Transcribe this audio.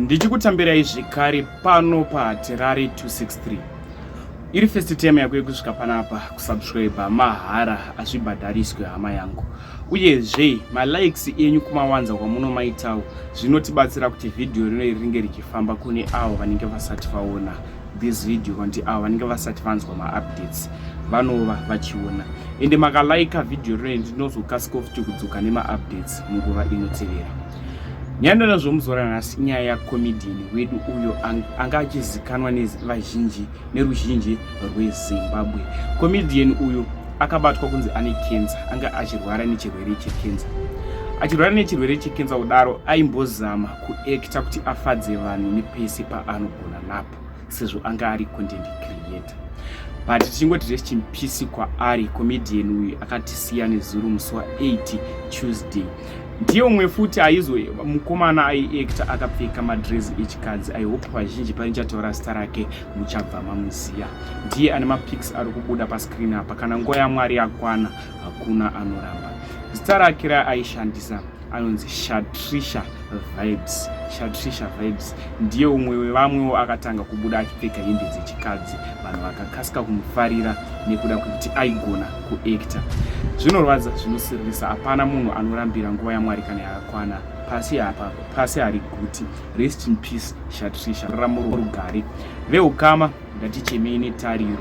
Ndichikutambirai zvekare pano paTerare 263. Iri first time yako yekusvika panapa kusubscribe mahara azvibhadhariswe hama yangu. Uyezve malikes enyu kumawanza kwamunomaitawo zvinotibatsira kuti video rino ringe richifamba kune avo vanenge vasati vaona this video kuti avo vanenge vasati vanzwa ma-updates vanova vachiona. Ende makalike video rino ndinozokasika futi kudzoka nema-updates munguva inotevera. Nyandona zvomuzora nhasi inyaya yakomedian wedu uyo anga achizikanwa neruzhinji rweZimbabwe. Komedian uyo akabatwa kunzi ane cancer, anga achirwara nechirwere checancer. Achirwara nechirwere checancer kudaro aimbozama kuacta kuti afadze vanhu nepese paanogona napo sezvo anga ari content creator. But tichingoti rest in peace kwaari comedian uyu akatisiya nezuro musi wa8 Tuesday. Ndiye umwe futi aizo mukomana aiacta akapfeka madress echikadzi. I hope vazhinji panichataura zita rake muchabva mamuziya. Ndiye ane mapics ari kubuda pascreen apa. Kana nguva yaMwari yakwana hakuna anoramba. Zita rake raaishandisa anonzi Shatrisha Vibes. Ndiye umwe wevamwewo akatanga kubuda achipfeka hembe dzechikadzi. Vanhu vakakasika kumufarira nekuda kuti aigona kuacta. Zvinorwadza, zvinosirisa, hapana munhu anorambira nguva yaMwari kana yakakwana. Pasi hari kuti rest in peace Shatrisha, raramo rugare. Veukama ngatichemei netariro